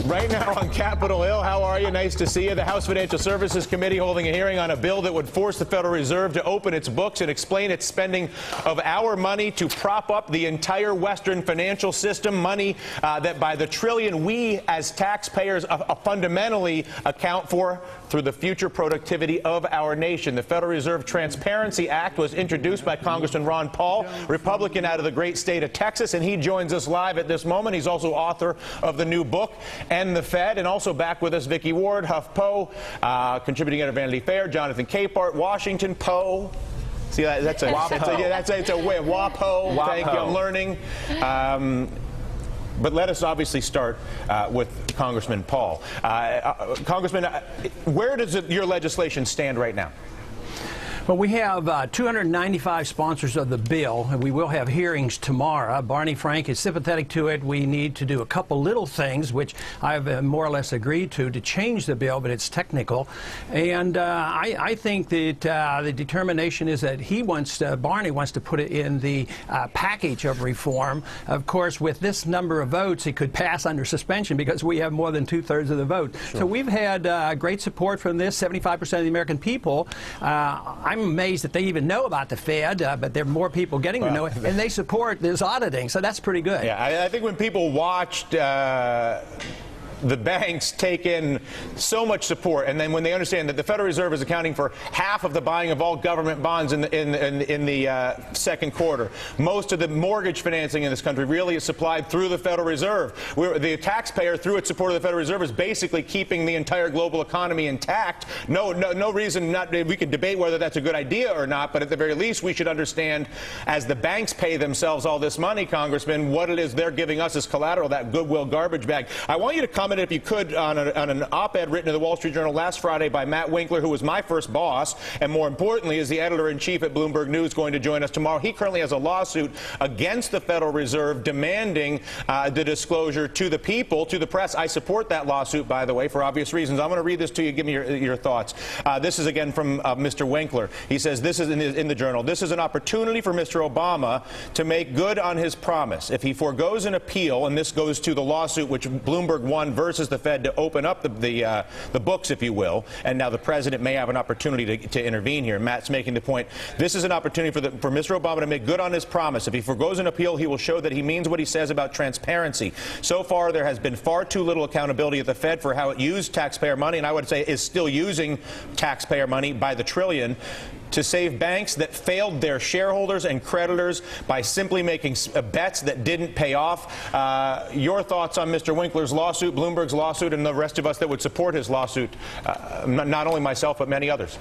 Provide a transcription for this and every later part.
Right now on Capitol Hill, how are you? Nice to see you. The House Financial Services Committee holding a hearing on a bill that would force the Federal Reserve to open its books and explain its spending of our money to prop up the entire Western financial system, money that by the trillion we as taxpayers fundamentally account for through the future productivity of our nation. The Federal Reserve Transparency Act was introduced by Congressman Ron Paul, Republican out of the great state of Texas, and he joins us live at this moment. He's also author of the new book, And the Fed, and also back with us, Vicki Ward, HuffPo, contributing editor Vanity Fair, Jonathan Capehart, Washington Post. See, that's a way of WAPO. Thank you. I'm learning. But let us obviously start with Congressman Paul. Congressman, where does your legislation stand right now? Well, we have 295 sponsors of the bill, and we will have hearings tomorrow. Barney Frank is sympathetic to it. We need to do a couple little things, which I've more or less agreed to change the bill, but it's technical. And I think that the determination is that Barney wants to put it in the package of reform. Of course, with this number of votes, it could pass under suspension because we have more than 2/3 of the vote. Sure. So we've had great support from this, 75% of the American people. I'm amazed that they even know about the Fed, but there are more people getting to know it, and they support this auditing, so that's pretty good. Yeah, I think when people watched the banks take in so much support, and then when they understand that the Federal Reserve is accounting for half of the buying of all government bonds in the second quarter, most of the mortgage financing in this country really is supplied through the Federal Reserve. The taxpayer, through its support of the Federal Reserve, is basically keeping the entire global economy intact. No reason not. We could debate whether that's a good idea or not, but at the very least, we should understand, as the banks pay themselves all this money, Congressman, what it is they're giving us as collateral, that goodwill garbage bag. I want you to comment, if you could, on an op-ed written in the Wall Street Journal last Friday by Matt Winkler, who was my first boss, and more importantly is the editor-in-chief at Bloomberg News, going to join us tomorrow. He currently has a lawsuit against the Federal Reserve demanding the disclosure to the people, to the press. I support that lawsuit, by the way, for obvious reasons. I'm going to read this to you. Give me your thoughts. This is again from Mr. Winkler. He says, this is in the Journal, "This is an opportunity for Mr. Obama to make good on his promise. If he foregoes an appeal," and this goes to the lawsuit which Bloomberg won versus the Fed to open up the books, if you will, and now the president may have an opportunity to intervene here. Matt's making the point, this is an opportunity for Mr. Obama to make good on his promise. If he forgoes an appeal, he will show that he means what he says about transparency. So far, there has been far too little accountability at the Fed for how it used taxpayer money, and I would say is still using taxpayer money by the trillion to save banks that failed their shareholders and creditors by simply making bets that didn't pay off. Your thoughts on Mr. Winkler's lawsuit, Bloomberg's lawsuit, and the rest of us that would support his lawsuit, not only myself but many others?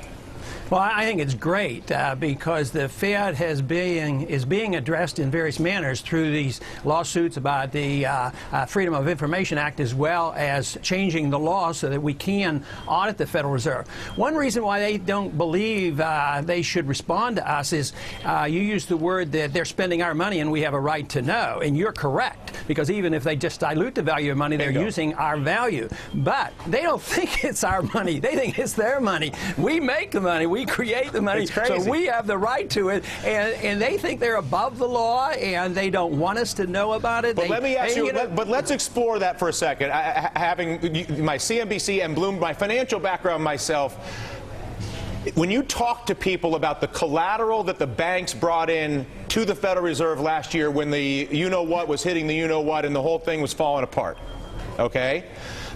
Well, I think it's great because the Fed is being addressed in various manners through these lawsuits about the Freedom of Information Act, as well as changing the law so that we can audit the Federal Reserve. One reason why they don't believe they should respond to us is you used the word that they're spending our money and we have a right to know, and you're correct, because even if they just dilute the value of money, they're using our value. But they don't think it's our money. They think it's their money. We make the money. We create the money, so we have the right to it, and they think they're above the law, and they don't want us to know about it. But let me ask you, but let's explore that for a second. Having my CNBC and Bloom, my financial background myself, when you talk to people about the collateral that the banks brought in to the Federal Reserve last year when the you-know-what was hitting the you-know-what and the whole thing was falling apart, okay?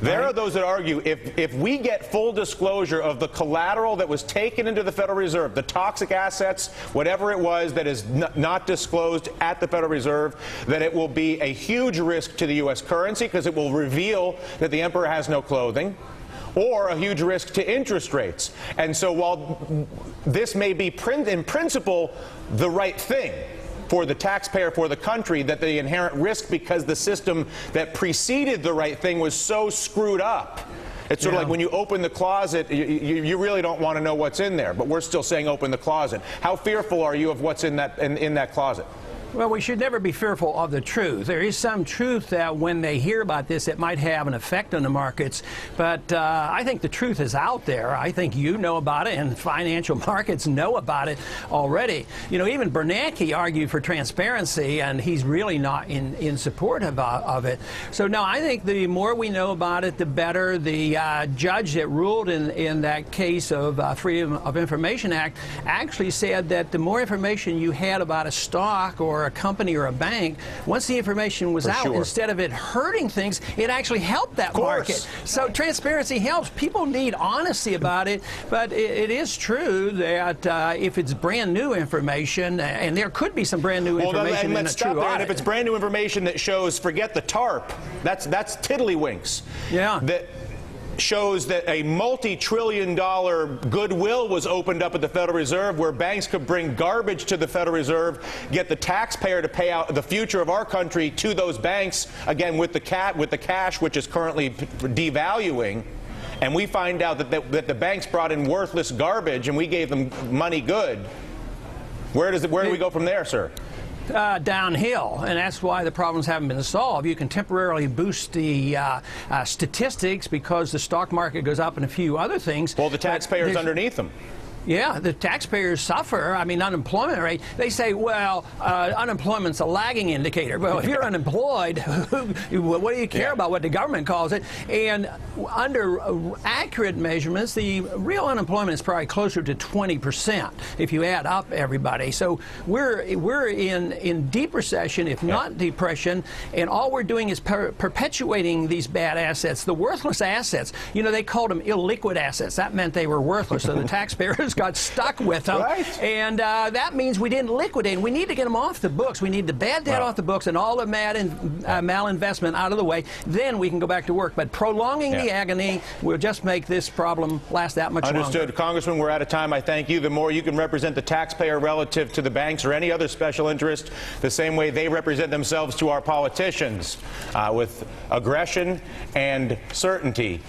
There are those that argue if we get full disclosure of the collateral that was taken into the Federal Reserve, the toxic assets, whatever it was that is not disclosed at the Federal Reserve, that it will be a huge risk to the U.S. currency because it will reveal that the emperor has no clothing, or a huge risk to interest rates. And so while this may be in principle the right thing for the taxpayer, for the country, that the inherent risk, because the system that preceded the right thing was so screwed up. It's sort of like when you open the closet, you really don't want to know what's in there, but we're still saying open the closet. How fearful are you of what's in that closet? Well, we should never be fearful of the truth. There is some truth that when they hear about this, it might have an effect on the markets. But I think the truth is out there. I think you know about it, and financial markets know about it already. You know, even Bernanke argued for transparency, and he's really not in support of it. So, no, I think the more we know about it, the better. The judge that ruled in that case of Freedom of Information Act actually said that the more information you had about a stock or a company or a bank, once the information was out, instead of it hurting things, it actually helped that market. So transparency helps. People need honesty about it, but it is true that if it's brand new information, and there could be some brand new information in a true audit. And if it's brand new information that shows, forget the TARP, that's tiddlywinks. Yeah. That shows that a multi-trillion-dollar goodwill was opened up at the Federal Reserve, where banks could bring garbage to the Federal Reserve, get the taxpayer to pay out the future of our country to those banks, again with the cash which is currently devaluing. And we find out that the banks brought in worthless garbage, and we gave them money good. Where do we go from there, sir? Downhill, and that's why the problems haven't been solved. You can temporarily boost the statistics because the stock market goes up and a few other things. Well, the taxpayers underneath them. Yeah, the taxpayers suffer. I mean, unemployment rate, they say, well, unemployment's a lagging indicator. Well, if you're unemployed, what do you care about what the government calls it? And under accurate measurements, the real unemployment is probably closer to 20% if you add up everybody. So we're in deep recession, if not depression, and all we're doing is perpetuating these bad assets, the worthless assets. You know, they called them illiquid assets. That meant they were worthless, so the taxpayers got stuck with them, and that means we didn't liquidate. We need to get them off the books. We need the bad debt off the books and all the malinvestment out of the way. Then we can go back to work. But prolonging the agony will just make this problem last that much longer. Understood. Congressman, we're out of time. I thank you. The more you can represent the taxpayer relative to the banks or any other special interest, the same way they represent themselves to our politicians, with aggression and certainty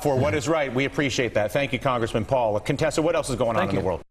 for what is right. We appreciate that. Thank you, Congressman Paul. Contessa, what else is going on in the world?